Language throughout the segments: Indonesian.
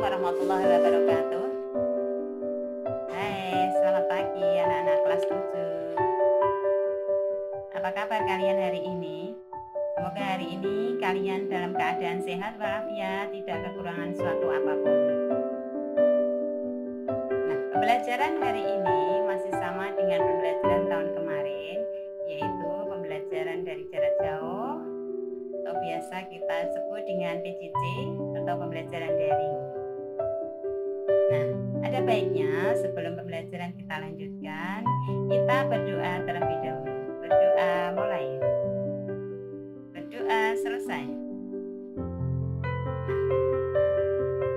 warahmatullahi wabarakatuh. Hai, selamat pagi anak-anak kelas 7. Apa kabar kalian hari ini? Semoga hari ini kalian dalam keadaan sehat walafiat, tidak kekurangan suatu apapun. Nah, pembelajaran hari ini masih sama dengan pembelajaran tahun kemarin, yaitu pembelajaran dari jarak jauh atau biasa kita sebut dengan PJJ atau pembelajaran daring. Nah, ada baiknya sebelum pembelajaran kita lanjutkan, kita berdoa terlebih dahulu. Berdoa mulai. Berdoa selesai.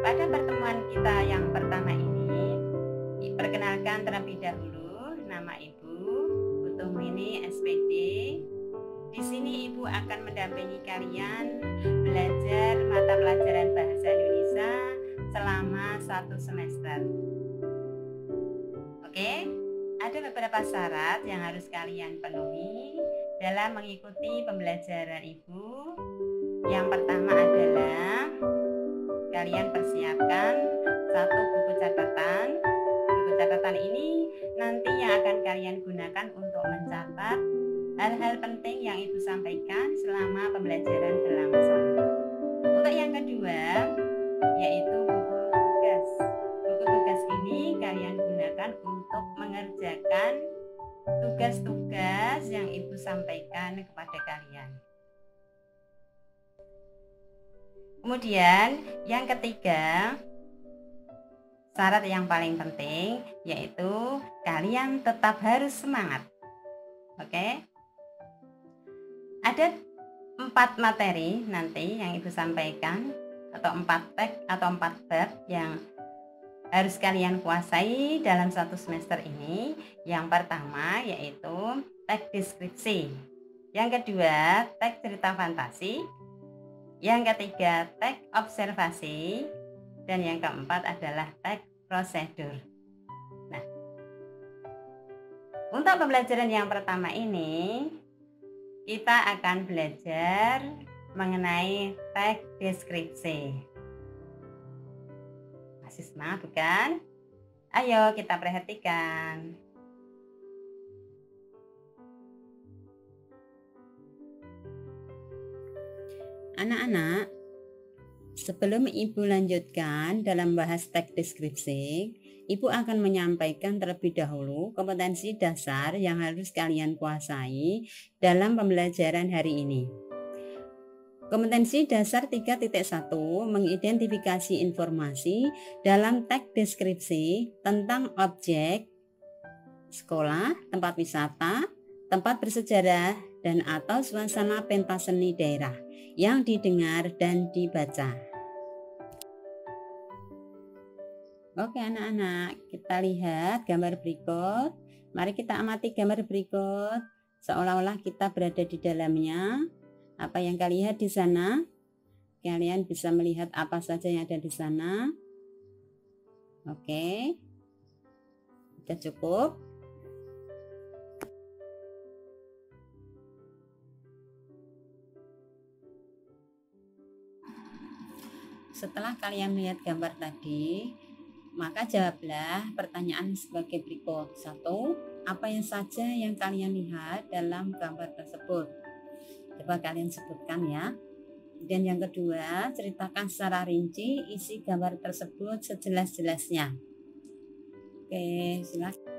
Pada pertemuan kita yang pertama ini, perkenalkan terlebih dahulu nama Ibu Utumini SPD. Di sini Ibu akan mendampingi kalian belajar mata pelajaran bahasa Indonesia selama 1 semester. Oke, ada beberapa syarat yang harus kalian penuhi dalam mengikuti pembelajaran Ibu. Yang pertama adalah kalian persiapkan 1 buku catatan. Buku catatan ini nanti yang akan kalian gunakan untuk mencatat hal-hal penting yang Ibu sampaikan selama pembelajaran berlangsung. Untuk yang kedua, yaitu buku tugas. Buku tugas ini kalian gunakan untuk mengerjakan tugas-tugas yang Ibu sampaikan kepada kalian. Kemudian yang ketiga, syarat yang paling penting yaitu kalian tetap harus semangat. Oke? Ada 4 materi nanti yang Ibu sampaikan, atau 4 teks atau 4 bab yang harus kalian kuasai dalam 1 semester ini. Yang pertama yaitu teks deskripsi, yang kedua teks cerita fantasi, yang ketiga teks observasi, dan yang keempat adalah teks prosedur. Nah, untuk pembelajaran yang pertama ini kita akan belajar mengenai teks deskripsi. Masih semangat bukan? Ayo kita perhatikan. Anak-anak, sebelum Ibu lanjutkan dalam bahas teks deskripsi, Ibu akan menyampaikan terlebih dahulu kompetensi dasar yang harus kalian kuasai dalam pembelajaran hari ini. Kompetensi dasar 3.1 mengidentifikasi informasi dalam teks deskripsi tentang objek, sekolah, tempat wisata, tempat bersejarah, dan atau suasana pentas seni daerah yang didengar dan dibaca. Oke anak-anak, kita lihat gambar berikut. Mari kita amati gambar berikut seolah-olah kita berada di dalamnya. Apa yang kalian lihat di sana? Kalian bisa melihat apa saja yang ada di sana. Oke. Sudah cukup? Setelah kalian melihat gambar tadi, maka jawablah pertanyaan sebagai berikut. 1. Apa yang saja yang kalian lihat dalam gambar tersebut? Coba kalian sebutkan ya. Dan yang kedua, ceritakan secara rinci isi gambar tersebut sejelas-jelasnya. Oke, silakan.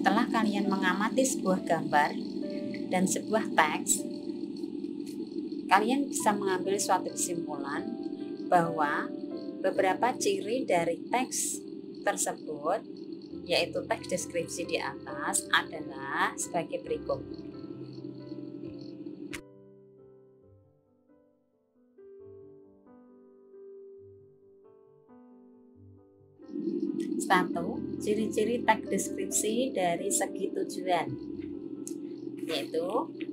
Setelah kalian mengamati sebuah gambar dan sebuah teks, kalian bisa mengambil suatu kesimpulan bahwa beberapa ciri dari teks tersebut, yaitu teks deskripsi di atas, adalah sebagai berikut. Satu, ciri-ciri teks deskripsi dari segi tujuan, yaitu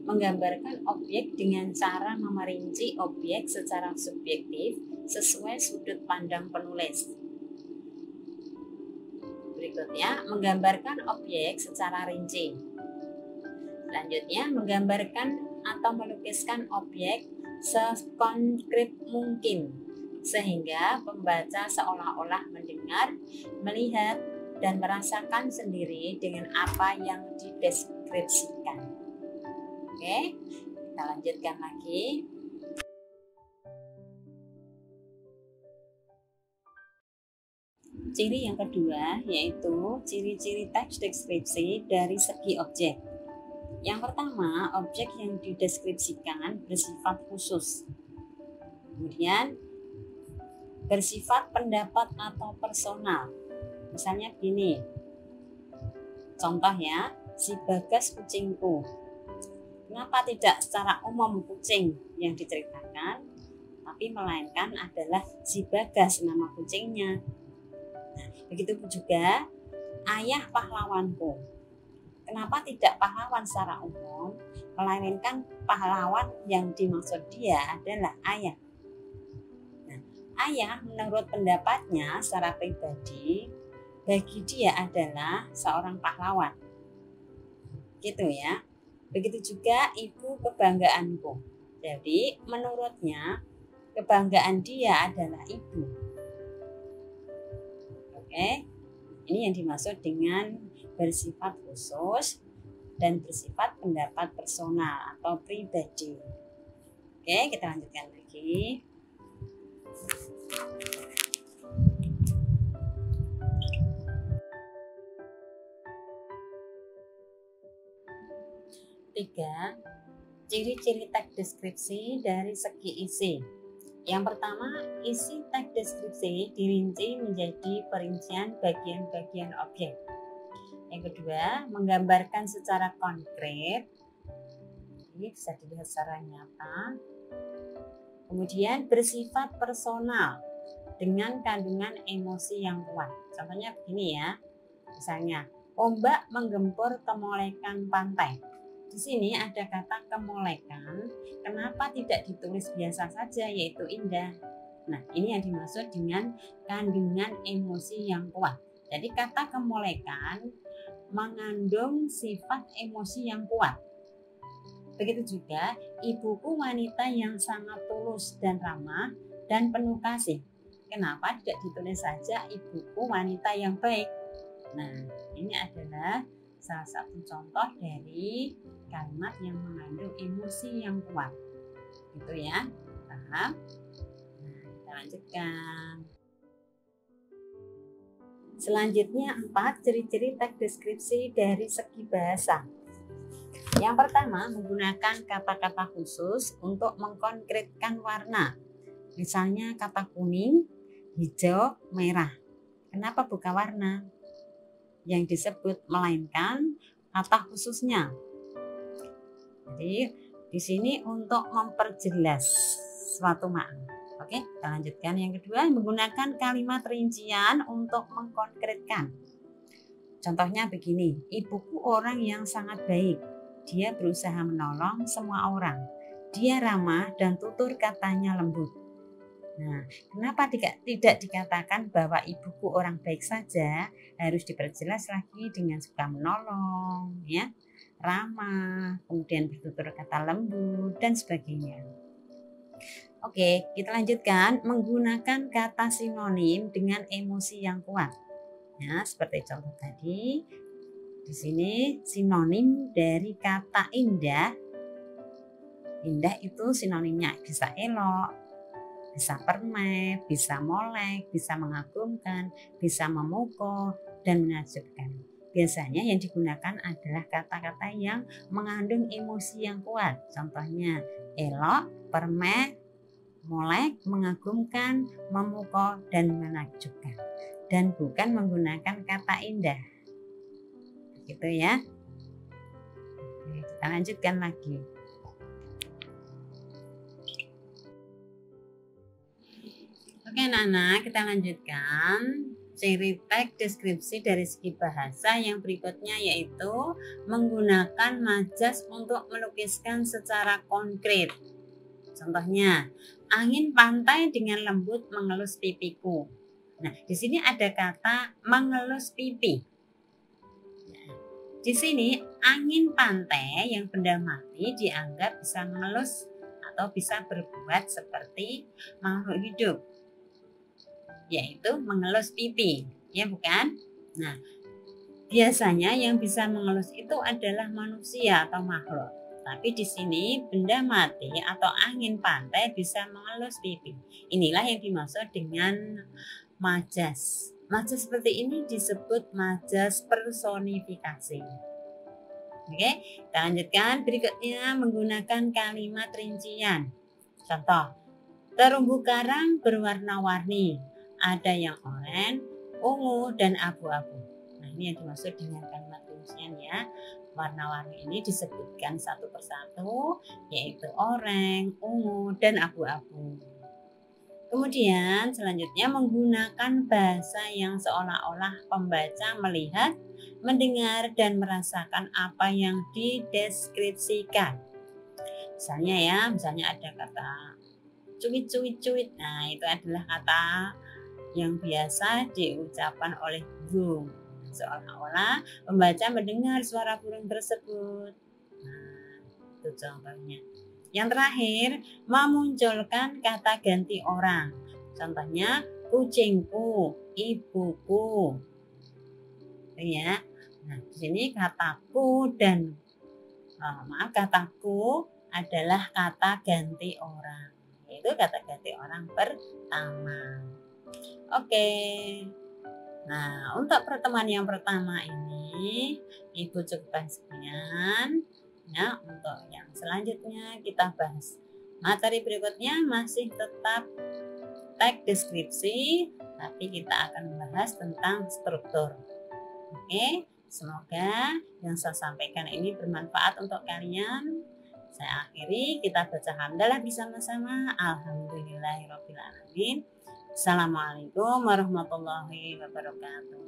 menggambarkan objek dengan cara memerinci objek secara subjektif sesuai sudut pandang penulis. Berikutnya, menggambarkan objek secara rinci. Selanjutnya, menggambarkan atau melukiskan objek sekonkret mungkin, sehingga pembaca seolah-olah mendengar, melihat, dan merasakan sendiri dengan apa yang dideskripsikan. Oke, kita lanjutkan lagi. Ciri yang kedua yaitu ciri-ciri teks deskripsi dari segi objek. Yang pertama, objek yang dideskripsikan bersifat khusus. Kemudian, bersifat pendapat atau personal. Misalnya gini, contoh ya, si Bagas kucingku. Kenapa tidak secara umum kucing yang diceritakan, tapi melainkan adalah si Bagas nama kucingnya. Nah, begitu juga ayah pahlawanku. Kenapa tidak pahlawan secara umum, melainkan pahlawan yang dimaksud dia adalah ayah. Nah, ayah menurut pendapatnya secara pribadi, bagi dia adalah seorang pahlawan. Gitu ya. Begitu juga ibu kebanggaanku. Jadi menurutnya kebanggaan dia adalah ibu. Oke, ini yang dimaksud dengan bersifat khusus dan bersifat pendapat personal atau pribadi. Oke, kita lanjutkan lagi. Tiga, ciri-ciri teks deskripsi dari segi isi. Yang pertama, isi teks deskripsi dirinci menjadi perincian bagian-bagian objek. Yang kedua, menggambarkan secara konkret. Ini bisa dilihat secara nyata. Kemudian bersifat personal dengan kandungan emosi yang kuat. Contohnya begini ya. Misalnya, ombak menggempur kemolekan pantai. Di sini ada kata kemolekan, kenapa tidak ditulis biasa saja yaitu indah. Nah, ini yang dimaksud dengan kandungan emosi yang kuat. Jadi kata kemolekan mengandung sifat emosi yang kuat. Begitu juga ibuku wanita yang sangat tulus dan ramah dan penuh kasih. Kenapa tidak ditulis saja ibuku wanita yang baik? Nah, ini adalah salah satu contoh dari kalimat yang mengandung emosi yang kuat. Gitu ya, paham? Nah, kita lanjutkan. Selanjutnya 4, ciri-ciri teks deskripsi dari segi bahasa. Yang pertama, menggunakan kata-kata khusus untuk mengkonkretkan warna. Misalnya kata kuning, hijau, merah. Kenapa bukan warna yang disebut, melainkan kata khususnya. Jadi di sini untuk memperjelas suatu makna. Oke, kita lanjutkan. Yang kedua, menggunakan kalimat rincian untuk mengkonkretkan. Contohnya begini, ibuku orang yang sangat baik. Dia berusaha menolong semua orang. Dia ramah dan tutur katanya lembut. Nah, kenapa tidak dikatakan bahwa ibuku orang baik saja, harus diperjelas lagi dengan suka menolong, ya, ramah, kemudian bertutur kata lembut dan sebagainya. Oke, kita lanjutkan. Menggunakan kata sinonim dengan emosi yang kuat. Ya, seperti contoh tadi. Di sini sinonim dari kata indah. Indah itu sinonimnya bisa elok, bisa permai, bisa molek, bisa mengagumkan, bisa memukau, dan menakjubkan. Biasanya yang digunakan adalah kata-kata yang mengandung emosi yang kuat. Contohnya elok, permai, molek, mengagumkan, memukau, dan menakjubkan. dan bukan menggunakan kata indah. Gitu ya. Oke, kita lanjutkan lagi. Oke anak-anak, kita lanjutkan ciri teks deskripsi dari segi bahasa yang berikutnya, yaitu menggunakan majas untuk melukiskan secara konkret. Contohnya, angin pantai dengan lembut mengelus pipiku. Nah, di sini ada kata mengelus pipi. Di sini angin pantai yang benda mati dianggap bisa mengelus atau bisa berbuat seperti makhluk hidup, yaitu mengelus pipi, ya bukan? Nah, biasanya yang bisa mengelus itu adalah manusia atau makhluk. Tapi di sini benda mati atau angin pantai bisa mengelus pipi. Inilah yang dimaksud dengan majas. Majas seperti ini disebut majas personifikasi. Oke, kita lanjutkan. Berikutnya menggunakan kalimat rincian. Contoh, terumbu karang berwarna-warni. Ada yang oranye, ungu, dan abu-abu. Nah, ini yang dimaksud dengan kalimat rincian ya. Warna-warni ini disebutkan satu persatu, yaitu oranye, ungu, dan abu-abu. Kemudian selanjutnya menggunakan bahasa yang seolah-olah pembaca melihat, mendengar, dan merasakan apa yang dideskripsikan. Misalnya ada kata cuit-cuit-cuit. Nah, itu adalah kata yang biasa diucapkan oleh burung. Seolah-olah pembaca mendengar suara burung tersebut. Nah, itu contohnya. Yang terakhir, memunculkan kata ganti orang. Contohnya, kucingku, ibuku. Ya. Nah, di sini kataku dan kataku adalah kata ganti orang. Yaitu kata ganti orang pertama. Oke. Nah, untuk pertemuan yang pertama ini Ibu cukupkan sekian. Ya, untuk yang selanjutnya kita bahas. Materi berikutnya masih tetap teks deskripsi, tapi kita akan membahas tentang struktur. Oke, semoga yang saya sampaikan ini bermanfaat untuk kalian. Saya akhiri, kita baca hamdalah bersama-sama. Alhamdulillahirobbilalamin. Assalamualaikum warahmatullahi wabarakatuh.